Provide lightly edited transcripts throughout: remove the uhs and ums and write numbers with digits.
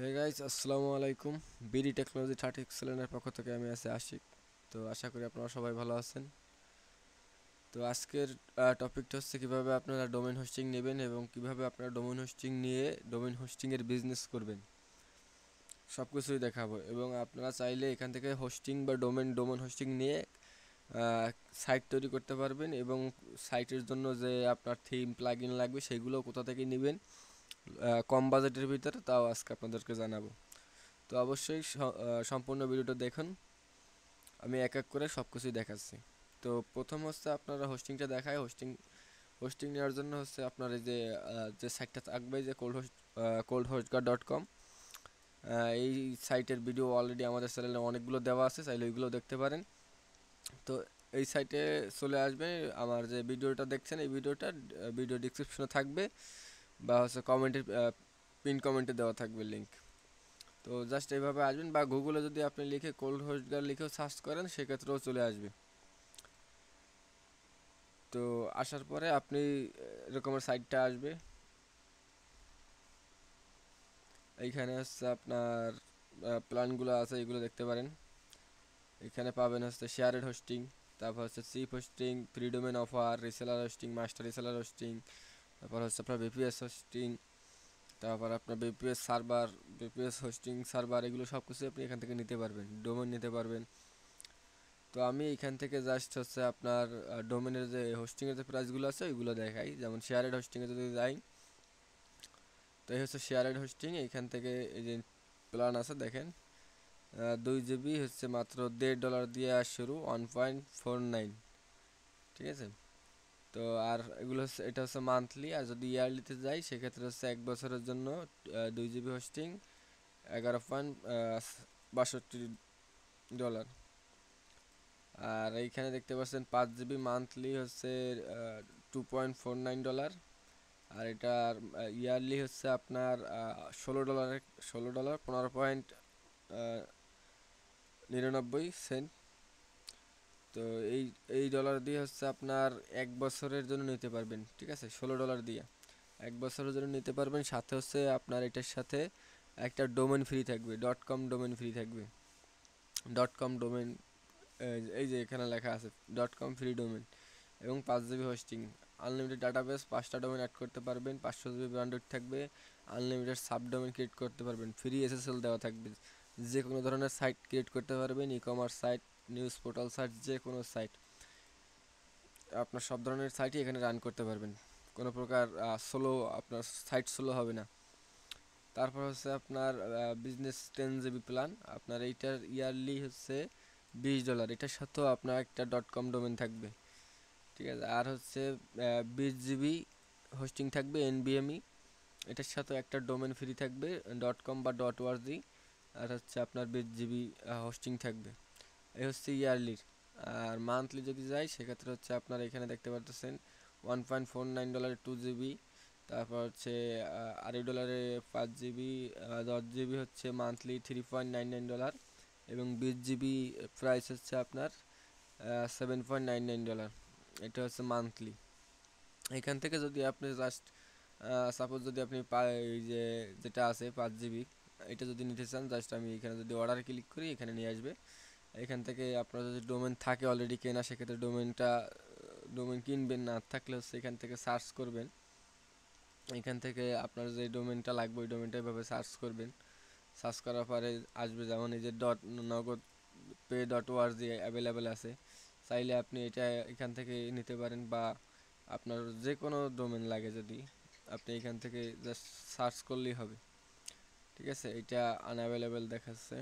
Hey guys, আসসালামু আলাইকুম। BD technology 30 এর পক্ষ থেকে আমি আছি আশিক। তো আশা করি আপনারা সবাই ভালো আছেন। তো আজকের টপিকটা হচ্ছে কিভাবে আপনারা ডোমেইন হোস্টিং নেবেন এবং কিভাবে আপনারা ডোমেইন হোস্টিং নিয়ে ডোমেইন হোস্টিংয়ের বিজনেস করবেন, সব কিছুই দেখাবো। এবং আপনারা চাইলে এখান থেকে হোস্টিং বা ডোমেইন হোস্টিং নিয়ে সাইট তৈরি করতে পারবেন এবং সাইটের জন্য যে আপনার থিম প্লাগইন লাগবে সেগুলো কোথা থেকে নেবেন কম বাজেটের ভিতরে, তাও আজকে আপনাদেরকে জানাবো। তো অবশ্যই সম্পূর্ণ ভিডিওটা দেখুন, আমি এক এক করে সব কিছুই দেখাচ্ছি। তো প্রথম হচ্ছে আপনারা হোস্টিংটা দেখায়। হোস্টিং নেওয়ার জন্য হচ্ছে আপনার এই যে যে সাইটটা থাকবে, যে coldhostgaard.com, এই সাইটের ভিডিও অলরেডি আমাদের চ্যানেলে অনেকগুলো দেওয়া আছে, চাইলে ওইগুলো দেখতে পারেন। তো এই সাইটে চলে আসবে, আমার যে ভিডিওটা দেখছেন এই ভিডিওটা ভিডিও ডিসক্রিপশনে থাকবে বা হচ্ছে কমেন্টের পিন কমেন্টে দেওয়া থাকবে লিঙ্ক। তো জাস্ট এইভাবে আসবেন, বা গুগলে যদি আপনি লিখে কোল্ড হোস্টগার লিখেও সার্চ করেন সেক্ষেত্রেও চলে আসবে। তো আসার পরে আপনি এরকমের সাইটটা আসবে। এইখানে হচ্ছে আপনার প্ল্যানগুলো আছে, এগুলো দেখতে পারেন। এখানে পাবেন হচ্ছে শেয়ারেড হোস্টিং, তারপর হচ্ছে cheap hosting, free domain offer, reseller hosting, master reseller hosting, তারপর হচ্ছে আপনার বিপিএস হোস্টিং, তারপর আপনার VPS server, VPS hosting server, এগুলো সব কিছু আপনি এখান থেকে নিতে পারবেন, ডোমেন নিতে পারবেন। তো আমি এখান থেকে জাস্ট হচ্ছে আপনার ডোমেনের যে হোস্টিংয়ের যে প্রাইসগুলো আছে ওইগুলো দেখাই। যেমন শেয়ারেড হোস্টিংয়ে যদি যাই, তো এই হচ্ছে শেয়ারেড হোস্টিং। এইখান থেকে এই যে প্ল্যান আছে দেখেন, 2 জিবি হচ্ছে মাত্র $1.5 দিয়ে শুরু, 1.49, ঠিক আছে। তো আর এগুলো হচ্ছে, এটা হচ্ছে মান্থলি। আর যদি ইয়ারলিতে যাই সেক্ষেত্রে হচ্ছে 1 বছরের জন্য 2 জিবি হোস্টিং $11.62। আর এইখানে দেখতে পাচ্ছেন 5 জিবি মান্থলি হচ্ছে $2.49। আর এটার ইয়ারলি হচ্ছে আপনার $16, 15.99 সেন্ট। তো এই এই ডলার দিয়ে হচ্ছে আপনার 1 বছরের জন্য নিতে পারবেন, ঠিক আছে। $16 দিয়ে 1 বছরের জন্য নিতে পারবেন। সাথে হচ্ছে আপনার এটার সাথে একটা ডোমেন ফ্রি থাকবে, .com ডোমেন ফ্রি থাকবে। .com ডোমেন, এই যে এখানে লেখা আছে .com ফ্রি ডোমেন, এবং 5 জিবি হোস্টিং, আনলিমিটেড ডাটাবেস, 5টা ডোমেন অ্যাড করতে পারবেন, 500 জিবি ব্যান্ডউইথ থাকবে, আনলিমিটেড সাব ডোমেন ক্রিয়েট করতে পারবেন, ফ্রি এসএসএল দেওয়া থাকবে, যে কোনো ধরনের সাইট ক্রিয়েট করতে পারবেন, e commerce site, news portal site, যে কোনো সাইট, আপনার সব ধরনের সাইটই এখানে রান করতে পারবেন। কোনো প্রকার আপনার সাইট স্লো হবে না। তারপর হচ্ছে আপনার বিজনেস 10 জিবি প্ল্যান, আপনার এইটার ইয়ারলি হচ্ছে $20। এটার সাথেও আপনার একটা .com ডোমেন থাকবে, ঠিক আছে। আর হচ্ছে 20 জিবি হোস্টিং থাকবে এনবিএমই, এটার সাথে একটা ডোমেন ফ্রি থাকবে .com বা .org। আর হচ্ছে আপনার 20 জিবি হোস্টিং থাকবে। এই হচ্ছে ইয়ারলির। আর মান্থলি যদি যাই সেক্ষেত্রে হচ্ছে আপনার এখানে দেখতে পারতেছেন $1.49 2 জিবি, তারপর হচ্ছে $2 5 জিবি, 10 জিবি হচ্ছে মান্থলি $3.99, এবং 20 জিবি প্রাইস হচ্ছে আপনার $7.99। এটা হচ্ছে মান্থলি। এখান থেকে যদি আপনি জাস্ট সাপোজ যদি আপনি এই যে যেটা আছে 5 জিবি, এটা যদি নিতে চান, জাস্ট আমি এখানে যদি অর্ডারে ক্লিক করি এখানে নিয়ে আসবে। এখান থেকে আপনার যদি ডোমেন থাকে অলরেডি কেনা, সেক্ষেত্রে ডোমেন কিনবেন, না থাকলে হচ্ছে এখান থেকে সার্চ করবেন। এখান থেকে আপনার যে ডোমেনটা লাগবে ওই ডোমেনটা এভাবে সার্চ করবেন। সার্চ করার পরে আসবে যেমন এই যে নগদ pay.org অ্যাভেলেবেল আছে, চাইলে আপনি এটা এখান থেকে নিতে পারেন। বা আপনার যে কোনো ডোমেন লাগে যদি আপনি এখান থেকে জাস্ট সার্চ করলেই হবে, ঠিক আছে। এটা আনঅ্যাভেলেবেল দেখাচ্ছে।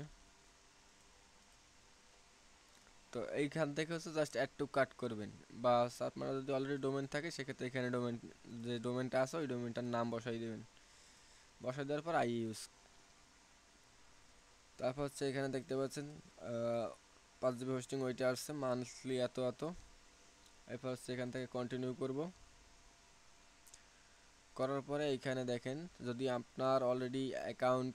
তো এইখান থেকে হচ্ছে জাস্ট অ্যাড টু কাট করবেন, বা হচ্ছে আপনার যদি অলরেডি ডোমেন থাকে সেক্ষেত্রে এখানে যে ডোমেনটা আছে ওই ডোমেনটার নাম বসাই দেবেন। বসাই দেওয়ার পর আই ইউজ, তারপর হচ্ছে এখানে দেখতে পাচ্ছেন 5 জিবি হোস্টিং ওইটা আসছে মান্থলি এত এত। এরপর হচ্ছে এখান থেকে কন্টিনিউ করব। করার পরে এইখানে দেখেন, যদি আপনার অলরেডি অ্যাকাউন্ট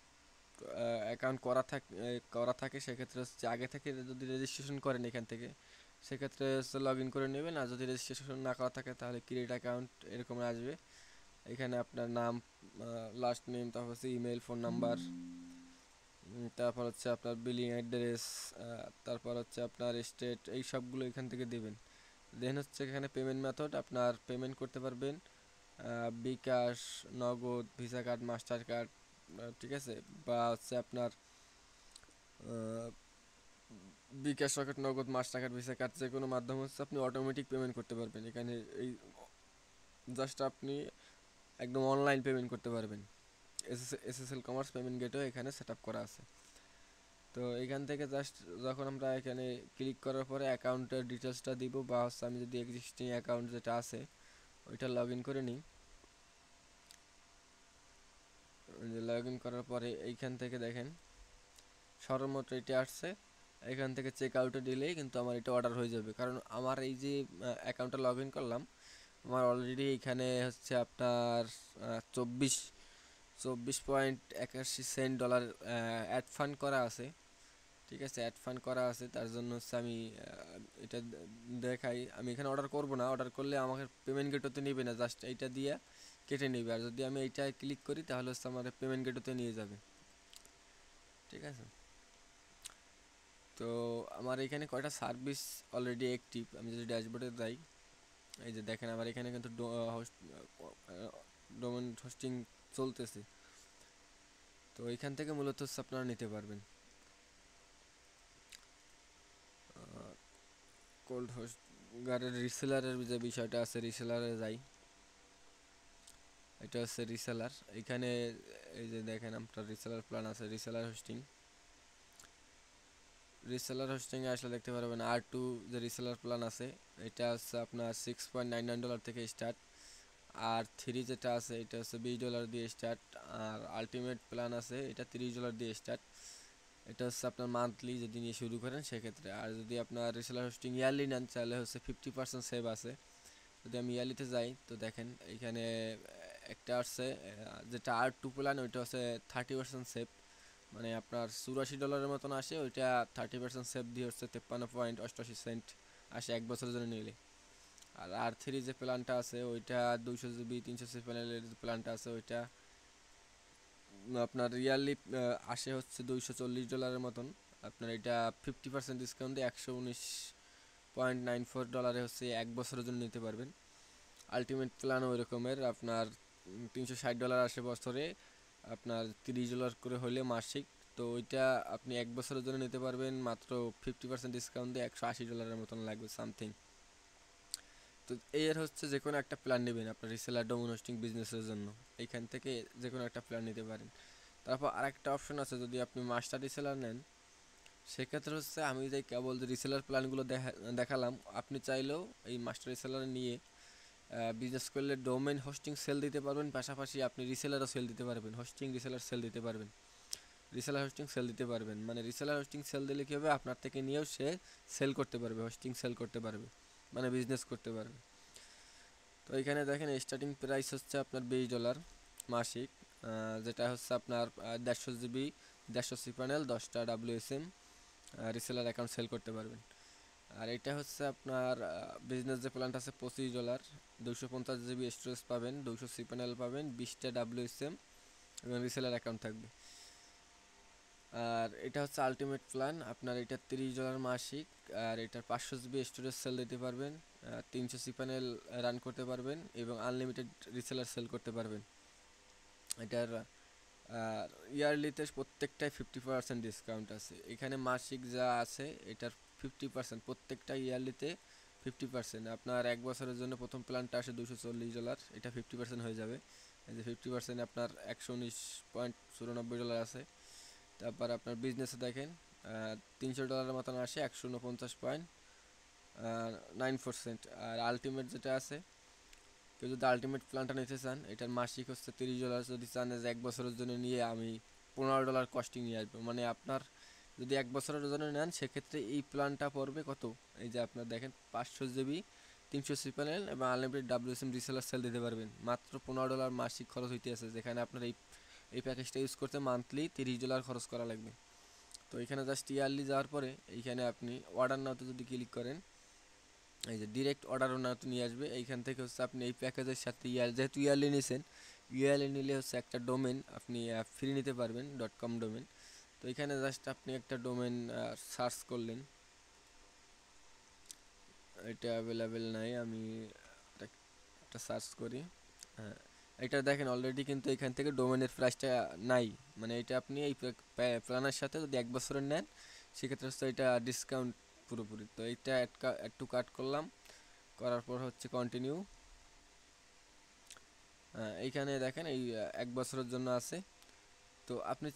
করা থাকে সেক্ষেত্রে হচ্ছে আগে থেকে যদি রেজিস্ট্রেশন করেন এখান থেকে, সেক্ষেত্রে হচ্ছে লগ ইন করে নেবেন। আর যদি রেজিস্ট্রেশন না করা থাকে তাহলে ক্রিয়েট অ্যাকাউন্ট এরকম আসবে। এখানে আপনার নাম, লাস্ট নেম, তারপর হচ্ছে ইমেল, ফোন নাম্বার, তারপর হচ্ছে আপনার বিলিং অ্যাড্রেস, তারপর হচ্ছে আপনার স্টেট, এই সবগুলো এখান থেকে দেবেন। দেন হচ্ছে এখানে পেমেন্ট মেথড, আপনার পেমেন্ট করতে পারবেন বিকাশ, নগদ, ভিসা কার্ড, মাস্টার কার্ড, ঠিক আছে, বা হচ্ছে আপনার বিকাশ, রকেট, নগদ, মাস্টার কার্ড, ভিসা কার্ড, যে কোনো মাধ্যম হচ্ছে আপনি অটোমেটিক পেমেন্ট করতে পারবেন এখানে। এই জাস্ট আপনি একদম অনলাইন পেমেন্ট করতে পারবেন। এসএসএল কমার্স পেমেন্ট গেটও এখানে সেট আপ করা আছে। তো এখান থেকে জাস্ট যখন আমরা এখানে ক্লিক করার পরে অ্যাকাউন্টের ডিটেলসটা দিব, বা হচ্ছে আমি যদি এক্সিস্টিং অ্যাকাউন্ট যেটা আছে ওইটা লগ ইন করে নিই। লগ ইন করার পরে এইখান থেকে দেখেন সর্বমোট এটা আসছে। এখান থেকে চেক আউটে দিলেই কিন্তু আমার এটা অর্ডার হয়ে যাবে, কারণ আমার এই যে অ্যাকাউন্টটা লগ ইন করলাম, আমার অলরেডি এখানে হচ্ছে আপনার 24.81 ডলার অ্যাড ফান্ড করা আছে। ঠিক আছে, অ্যাড ফান্ড করা আছে, তার জন্য হচ্ছে আমি এটা দেখাই। আমি এখানে অর্ডার করব না, অর্ডার করলে আমাকে পেমেন্ট গেটওতে নেবে না, জাস্ট এইটা দিয়ে কেটে নেবে। আর যদি আমি এইটা ক্লিক করি তাহলে হচ্ছে আমার পেমেন্ট গেটওতে নিয়ে যাবে। ঠিক আছে, তো আমার এখানে কয়টা সার্ভিস অলরেডি অ্যাক্টিভ, আমি যদি ড্যাশবোর্ডে যাই, এই যে দেখেন আমার এখানে কিন্তু ডোমেন হোস্টিং চলতেছে। তো এখান থেকে মূলত হচ্ছে আপনারা নিতে পারবেন। কোল্ড হোস্ট গাড়ির রিসেলারের যে বিষয়টা আছে, রিসেলারে যাই, এটা হচ্ছে রিসেলার। এখানে এই যে দেখেন আপনার রিসেলার প্ল্যান আছে, রিসেলার হোস্টিংয়ে আসলে দেখতে পারবেন R2 যে রিসেলার প্ল্যান আছে, এটা হচ্ছে আপনার $6.99 থেকে স্টার্ট। আর থ্রি যেটা আছে এটা হচ্ছে $20 দিয়ে স্টার্ট। আর আলটিমেট প্ল্যান আছে, এটা $30 দিয়ে স্টার্ট। এটা হচ্ছে আপনার মান্থলি যদি নিয়ে শুরু করেন সেক্ষেত্রে। আর যদি আপনার রিসেলার হোস্টিং ইয়ারলি নেন তাহলে হচ্ছে 50% সেভ আছে। যদি আমি ইয়ারলিতে যাই তো দেখেন এইখানে একটা আসছে যেটা R2 প্ল্যান, ওইটা হচ্ছে 30% সেভ, মানে আপনার $84 মতন আসে। ওইটা 30% সেভ দিয়ে হচ্ছে 53.88 সেন্ট আসে 1 বছরের জন্য নিলে। আর R3 যে প্ল্যানটা আছে ওইটা 200 GB 300 প্যানেলের যে প্ল্যানটা আছে ওইটা আপনার ইয়ারলি আসে হচ্ছে $240 মতন। আপনার এটা 50% ডিসকাউন্ট দিয়ে $119.94 হচ্ছে 1 বছরের জন্য নিতে পারবেন। আলটিমেট প্ল্যান ওই রকমের, আপনার $360 আসে বছরে, আপনার $30 করে হলে মাসিক। তো ওইটা আপনি 1 বছরের জন্য নিতে পারবেন মাত্র 50% ডিসকাউন্ট দিয়ে $180 মতন লাগবে সামথিং। তো এর হচ্ছে যে কোনো একটা প্ল্যান নেবেন আপনার রিসেলার ডোমেন হোস্টিং বিজনেসের জন্য, এইখান থেকে যে কোনো একটা প্ল্যান নিতে পারেন। তারপর আরেকটা অপশন আছে, যদি আপনি মাস্টার রিসেলার নেন সেক্ষেত্রে হচ্ছে আমি যে কেবল যে রিসেলার প্ল্যানগুলো দেখালাম, আপনি চাইলেও এই মাস্টার রিসেলার নিয়ে বিজনেস করলে ডোমেন হোস্টিং সেল দিতে পারবেন, পাশাপাশি আপনি রিসেলারও সেল দিতে পারবেন, হোস্টিং রিসেলার সেল দিতে পারবেন, রিসেলার হোস্টিং সেল দিতে পারবেন। মানে রিসেলার হোস্টিং সেল দিলে কী হবে, আপনার থেকে নিয়েও সে সেল করতে পারবে, হোস্টিং সেল করতে পারবে, মানে বিজনেস করতে পারবে। তো এখানে দেখেন স্টার্টিং প্রাইস হচ্ছে আপনার $20 মাসিক, যেটা হচ্ছে আপনার 150 GB 150 প্যানেল 10টা WSM রিসেলার অ্যাকাউন্ট সেল করতে পারবেন। আর এটা হচ্ছে আপনার বিজনেস যে প্ল্যানটা আছে $25, 250 GB স্টোরেজ পাবেন, 200 প্যানেল পাবেন, 20টা WSM এবং রিসেলার অ্যাকাউন্ট থাকবে। আর এটা হচ্ছে আলটিমেট প্ল্যান, আপনার এটা $30 মাসিক, আর এটার 500 GB স্টোরেজ সেল দিতে পারবেন, 300 প্যানেল রান করতে পারবেন এবং আনলিমিটেড রিসেলার সেল করতে পারবেন। এটার ইয়ারলিতে প্রত্যেকটায় 50% ডিসকাউন্ট আছে। এখানে মাসিক যা আছে এটার 50%, প্রত্যেকটা ইয়ারলিতে 50%। আপনার 1 বছরের জন্য প্রথম প্ল্যানটা আসে $240, এটা 50% হয়ে যাবে। এই যে 50% আপনার $119.94 আছে। তারপর আপনার বিজনেসে দেখেন $300 মতন আসে, 149.94 সেন্ট। আর আলটিমেট যেটা আছে, কেউ যদি আলটিমেট প্ল্যানটা নিতে চান এটার মাসিক হচ্ছে $30। যদি চান যে 1 বছরের জন্য নিয়ে আমি $15 কস্টিং নিয়ে আসবো, মানে আপনার যদি 1 বছরের জন্য নেন সেক্ষেত্রে এই প্ল্যানটা পড়বে কত, এই যে আপনার দেখেন 500 GB 300 প্যানেল এবং আনলিমিটেড WSM রিসেলার সেল দিতে পারবেন মাত্র $15 মাসিক খরচ হইতে আছে, যেখানে আপনার এই প্যাকেজটা ইউজ করতে মান্থলি $30 খরচ করা লাগবে। তো এখানে জাস্ট ইয়ারলি যাওয়ার পরে এইখানে আপনি অর্ডার নাওতে যদি ক্লিক করেন, এই যে ডিরেক্ট অর্ডার নাওতে নিয়ে আসবে। এইখান থেকে হচ্ছে আপনি এই প্যাকেজের সাথে যেহেতু ইয়ারলি নিয়েছেন, ইয়ারলি নিলে হচ্ছে একটা ডোমেন আপনি ফ্রি নিতে পারবেন, .com ডোমেন। তো এখানে জাস্ট আপনি একটা ডোমেন সার্চ করলেন, এটা অ্যাভেলেবেল নাই, আমি একটা সার্চ করি। হ্যাঁ, এটা দেখেন অলরেডি কিন্তু এখান থেকে ডোমেনের প্রাইসটা নাই, মানে এটা আপনি এই প্ল্যানের সাথে যদি 1 বছরের নেন সেক্ষেত্রে হচ্ছে এটা ডিসকাউন্ট পুরোপুরি। তো এইটা একটু কাট করলাম, করার পর হচ্ছে কন্টিনিউ। এইখানে দেখেন এই 1 বছরের জন্য আছে। তো আপনি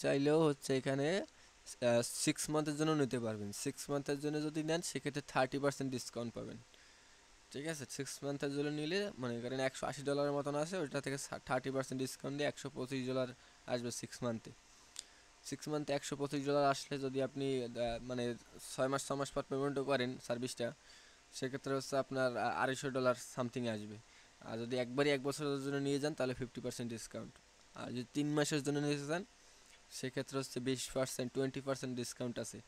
চাইলেও হচ্ছে এখানে 6 মান্থের জন্য নিতে পারবেন। 6 মান্থের জন্য যদি নেন সেক্ষেত্রে 30% ডিসকাউন্ট পাবেন। ঠিক আছে, 6 মান্থের জন্য নিলে মনে করেন $180 মতন আছে, ওইটা থেকে 30% ডিসকাউন্ট দিয়ে $125 আসবে 6 মান্থে। 6 মান্থে $125 আসলে যদি আপনি মানে 6 মাস পর পেমেন্টও করেন সার্ভিসটা, সেক্ষেত্রে হচ্ছে আপনার $250 সামথিং আসবে। আর যদি একবারই 1 বছরের জন্য নিয়ে যান তাহলে 50% ডিসকাউন্ট। আর যদি 3 মাসের জন্য নিতে চান সেক্ষেত্রে হচ্ছে 20% ডিসকাউন্ট আছে।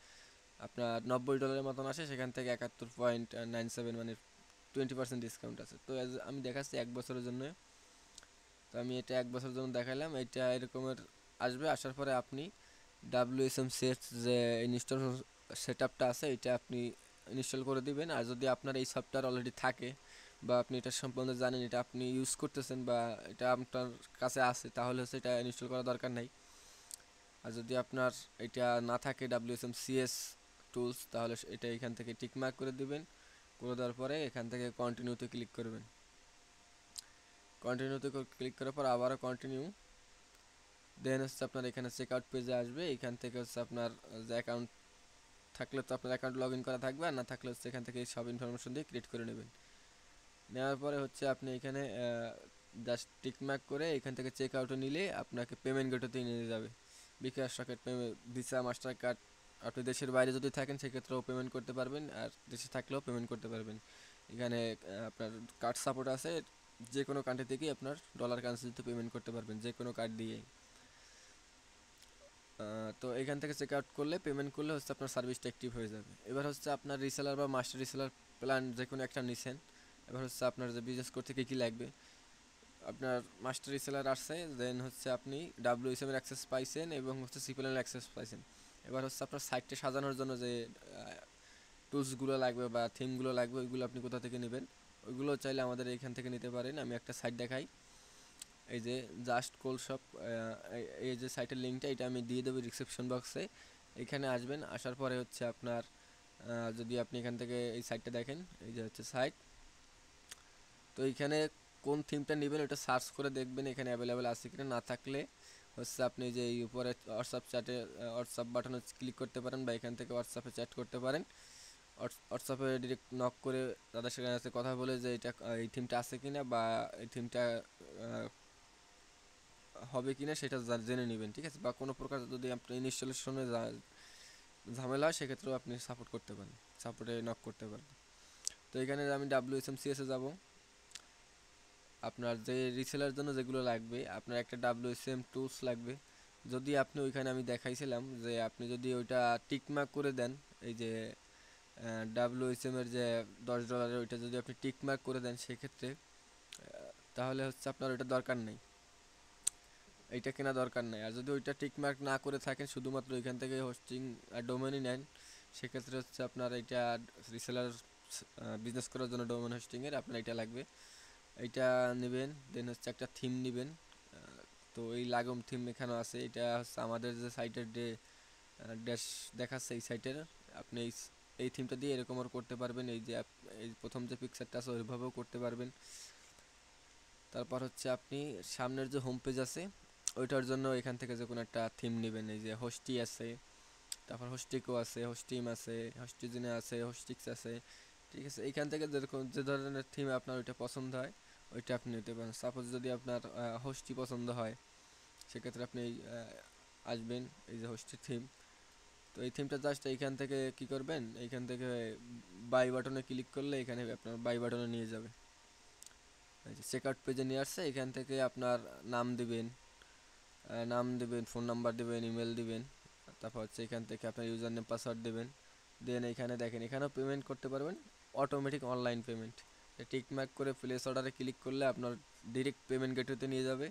আপনার $90 মতন আসে, সেখান থেকে 71.97 মানে 20% ডিসকাউন্ট আছে। তো আমি দেখাচ্ছি 1 বছরের জন্য। তো আমি এটা 1 বছরের জন্য দেখালাম, এটা এরকমের আসবে। আসার পরে আপনি WSM6 যে ইনস্টল সেট আপটা আছে এটা আপনি ইনস্টল করে দিবেন। আর যদি আপনার এই সফটওয়্যার অলরেডি থাকে বা আপনি এটা সম্বন্ধে জানেন, এটা আপনি ইউজ করতেছেন বা এটা আপনার কাছে আছে, তাহলে হচ্ছে এটা ইনস্টল করার দরকার নাই। আর যদি আপনার এটা না থাকে WSM CS টুলস, তাহলে এটা এখান থেকে টিক মার্ক করে দিবেন। করে দেওয়ার পরে এখান থেকে কন্টিনিউতে ক্লিক করবেন। কন্টিনিউতে ক্লিক করার পর আবারও কন্টিনিউ। দেন হচ্ছে আপনার এখানে চেক আউট পেজে আসবে। এখান থেকে হচ্ছে আপনার যে অ্যাকাউন্ট থাকলে তো আপনার অ্যাকাউন্ট লগ ইন করা থাকবে, আর না থাকলে হচ্ছে এখান থেকে সব ইনফরমেশন দিয়ে ক্রিয়েট করে নেবেন। নেওয়ার পরে হচ্ছে আপনি এখানে জাস্ট টিকমার্ক করে এখান থেকে চেক আউটে নিলে আপনাকে পেমেন্ট গেটওতে নিয়ে যাবে। বিকাশ, রকেট, ভিসা, মাস্টার কার্ড। আপনি দেশের বাইরে যদি থাকেন সেক্ষেত্রেও পেমেন্ট করতে পারবেন, আর দেশে থাকলেও পেমেন্ট করতে পারবেন। এখানে আপনার কার্ড সাপোর্ট আছে, যে কোনো কান্ট্রি থেকেই আপনার ডলার কারেন্সিতে পেমেন্ট করতে পারবেন, যে কোনো কার্ড দিয়েই। তো এখান থেকে চেক আউট করলে পেমেন্ট করলে হচ্ছে আপনার সার্ভিসটা অ্যাক্টিভ হয়ে যাবে। এবার হচ্ছে আপনার রিসেলার বা মাস্টার রিসেলার প্ল্যান যে কোনো একটা নিছেন। এবার হচ্ছে আপনার যে বিজনেস করতে কী কী লাগবে, আপনার মাস্টার রিসেলার আসছে, দেন হচ্ছে আপনি WSM এর অ্যাক্সেস পাইছেন এবং হচ্ছে সিপিএল এর অ্যাক্সেস পাইছেন। এবার হচ্ছে আপনার সাইটটা সাজানোর জন্য যে টুলসগুলো লাগবে বা থিমগুলো লাগবে, ওইগুলো আপনি কোথা থেকে নেবেন, ওইগুলো চাইলে আমাদের এইখান থেকে নিতে পারেন। আমি একটা সাইট দেখাই, এই যে জাস্ট কোল শপ, এই যে সাইটের লিঙ্কটা এটা আমি দিয়ে দেবো ডিসক্রিপশন বক্সে। এখানে আসবেন, আসার পরে হচ্ছে আপনার যদি আপনি এখান থেকে এই সাইটটা দেখেন, এই যে হচ্ছে সাইট। তো এইখানে কোন থিমটা নেবেন ওটা সার্চ করে দেখবেন এখানে অ্যাভেলেবেল আছে কিনা। না থাকলে হচ্ছে আপনি যে এই উপরে হোয়াটসঅ্যাপ চ্যাটে হোয়াটসঅ্যাপ বাটনে ক্লিক করতে পারেন বা এখান থেকে হোয়াটসঅ্যাপে চ্যাট করতে পারেন। হোয়াটসঅ্যাপে ডিরেক্ট নক করে তাদের সাথে কথা বলে যে এটা এই থিমটা আছে কিনা বা এই থিমটা হবে কিনা সেটা জেনে নেবেন। ঠিক আছে, বা কোনো প্রকার যদি আপনি ইনস্টলেশনে ঝামেলা হয় সেক্ষেত্রেও আপনি সাপোর্ট করতে পারেন, সাপোর্টে নক করতে পারেন। তো এখানে আমি WSM CS এ যাব। আপনার যে রিসেলার জন্য যেগুলো লাগবে, আপনার একটা WSM টুলস লাগবে। যদি আপনি ওইখানে আমি দেখাইছিলাম যে আপনি যদি ওইটা টিকমার্ক করে দেন, এই যে WSM এর যে $10 ওইটা যদি আপনি টিকমার্ক করে দেন সেক্ষেত্রে তাহলে হচ্ছে আপনার ওইটা দরকার নেই, এইটা কেনা দরকার নেই। আর যদি ওইটা টিকমার্ক না করে থাকেন, শুধুমাত্র ওইখান থেকে হোস্টিং আর ডোমেনই নেন, সেক্ষেত্রে হচ্ছে আপনার এইটা রিসেলার বিজনেস করার জন্য ডোমেন হোস্টিংয়ের আপনার এটা লাগবে। এইটা নেবেন। দেন হচ্ছে একটা থিম নেবেন। তো এই লাগম থিম এখানে আছে, এটা হচ্ছে আমাদের যে সাইটের যে ড্যাশ দেখাচ্ছে এই সাইটের। আপনি এই থিমটা দিয়ে এরকম আর করতে পারবেন, এই যে এই প্রথম যে পিকচারটা আছে ওইভাবেও করতে পারবেন। তারপর হচ্ছে আপনি সামনের যে হোম পেজ আছে ওইটার জন্য এখান থেকে যে কোনো একটা থিম নেবেন। এই যে হোস্টি আছে, তারপর হোস্টিকো আছে, হোস্টিম আছে, হোস্টিজিনে আছে, হোস্টিক্স আছে। ঠিক আছে, এইখান থেকে যেরকম যে ধরনের থিম আপনার ওইটা পছন্দ হয় ওইটা আপনি নিতে পারেন। সাপোজ যদি আপনার হোস্টি পছন্দ হয় সেক্ষেত্রে আপনি আসবেন এই যে হোস্টি থিম। তো এই থিমটা জাস্ট এইখান থেকে কি করবেন, এইখান থেকে বাই বাটনে ক্লিক করলে এখানে আপনার বাই বাটনে নিয়ে যাবে। এই যে চেক আউট পেজে নিয়ে আসছে, এখান থেকে আপনার নাম দিবেন, ফোন নাম্বার দিবেন, ইমেল দিবেন। তারপর হচ্ছে এখান থেকে আপনার ইউজার নেম পাসওয়ার্ড দেবেন। দেন এখানে দেখেন এখানেও পেমেন্ট করতে পারবেন, অটোমেটিক অনলাইন পেমেন্ট। টিকমার্ক করে প্লেস অর্ডারে ক্লিক করলে আপনার ডিরেক্ট পেমেন্ট গেটওয়েতে নিয়ে যাবে।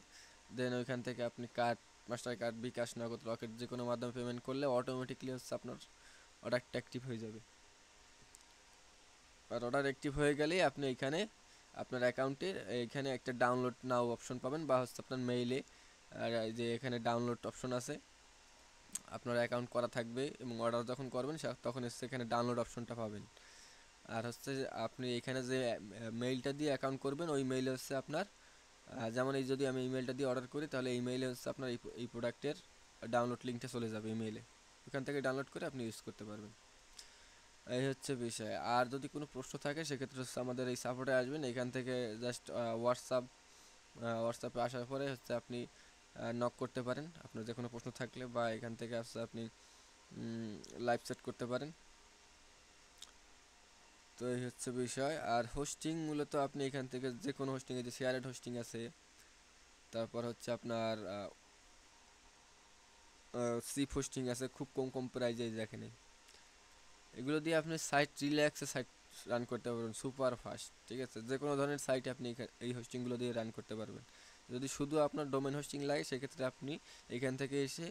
দেন ওইখান থেকে আপনি কার্ড মাস্টার কার্ড, বিকাশ, নগদ, রকেট যে কোনো মাধ্যমে পেমেন্ট করলে অটোমেটিকলি হচ্ছে আপনার অর্ডারটা অ্যাক্টিভ হয়ে যাবে। আর অর্ডার অ্যাক্টিভ হয়ে গেলেই আপনি এখানে আপনার অ্যাকাউন্টের এখানে একটা ডাউনলোড নাও অপশন পাবেন, বা হচ্ছে আপনার মেইলে আর এই যে এখানে ডাউনলোড অপশন আছে, আপনার অ্যাকাউন্ট করা থাকবে এবং অর্ডার যখন করবেন তখন হচ্ছে এখানে ডাউনলোড অপশনটা পাবেন। আর হচ্ছে আপনি এখানে যে মেইলটা দিয়ে অ্যাকাউন্ট করবেন ওই মেইলে হচ্ছে আপনার যেমন এই যদি আমি ইমেলটা দিয়ে অর্ডার করি তাহলে ইমেইলে হচ্ছে আপনার এই প্রোডাক্টের ডাউনলোড লিঙ্কটা চলে যাবে ইমেইলে, ওখান থেকে ডাউনলোড করে আপনি ইউজ করতে পারবেন। এই হচ্ছে বিষয়। আর যদি কোনো প্রশ্ন থাকে সেক্ষেত্রে হচ্ছে আমাদের এই সাপোর্টে আসবেন, এখান থেকে জাস্ট হোয়াটসঅ্যাপে আসার পরে হচ্ছে আপনি নক করতে পারেন আপনার যে কোনো প্রশ্ন থাকলে, বা এখান থেকে হচ্ছে আপনি লাইভ চ্যাট করতে পারেন। তো এই হচ্ছে বিষয়। আর হোস্টিং মূলত আপনি এখান থেকে যে কোনো হোস্টিং, এই যে শেয়ারেড হোস্টিং আছে, তারপর হচ্ছে আপনার সিপ হোস্টিং আছে খুব কম কম প্রাইজে, দেখেন এগুলো দিয়ে আপনি সাইট রিল্যাক্সে সাইট রান করতে পারবেন সুপার ফাস্ট। ঠিক আছে, যে কোনো ধরনের সাইট আপনি এই হোস্টিংগুলো দিয়ে রান করতে পারবেন। যদি শুধু আপনার ডোমেন হোস্টিং লাগে সেক্ষেত্রে আপনি এখান থেকে এসে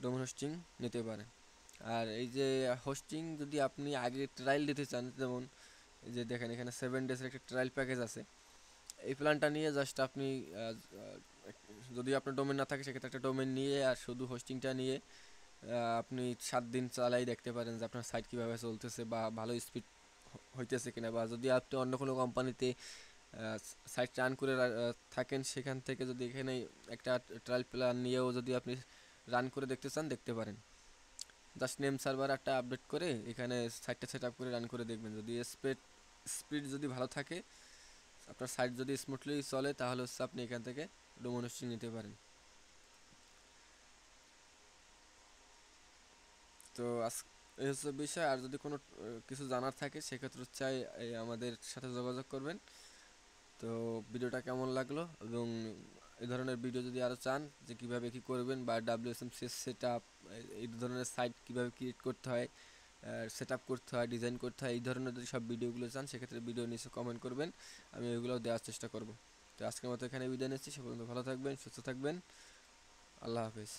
ডোমেন হোস্টিং নিতে পারেন। আর এই যে হোস্টিং যদি আপনি আগে ট্রায়াল দিতে চান, যেমন এই যে দেখেন এখানে 7 ডেজের একটা ট্রায়াল প্যাকেজ আছে, এই প্ল্যানটা নিয়ে জাস্ট আপনি যদি আপনার ডোমেন না থাকে সেক্ষেত্রে একটা ডোমেন নিয়ে আর শুধু হোস্টিংটা নিয়ে আপনি 7 দিন চালাই দেখতে পারেন যে আপনার সাইট কীভাবে চলতেছে বা ভালো স্পিড হইতেছে কিনা, বা যদি আপনি অন্য কোনো কোম্পানিতে সাইট রান করে থাকেন সেখান থেকে যদি এখানে একটা ট্রায়াল প্ল্যান নিয়েও যদি আপনি রান করে দেখতে চান দেখতে পারেন। জাস্ট নেম সার্ভার একটা আপডেট করে এখানে সাইটটা সেট আপ করে রান করে দেখবেন, যদি স্পিড যদি ভালো থাকে, আপনার সাইট যদি স্মুথলি চলে, তাহলে হচ্ছে আপনি এখান থেকে ডোমেন হোস্টিং নিতে পারেন। তো এই হচ্ছে বিষয়। আর যদি কোনো কিছু জানার থাকে সেক্ষেত্রে হচ্ছে এই আমাদের সাথে যোগাযোগ করবেন। তো ভিডিওটা কেমন লাগলো, এবং এই ধরনের ভিডিও যদি আরও চান যে কীভাবে কী করবেন, বা WSM সেট আপ, এই ধরনের সাইট কীভাবে ক্রিয়েট করতে হয়, সেট আপ করতে হয়, ডিজাইন করতে হয়, এই ধরনের যদি সব ভিডিওগুলো চান সেক্ষেত্রে ভিডিও নিচে কমেন্ট করবেন, আমি ওইগুলো দেওয়ার চেষ্টা করব। তো আজকের মতো এখানে বিদায় নিচ্ছি, সে পর্যন্ত ভালো থাকবেন, সুস্থ থাকবেন, আল্লাহ হাফেজ।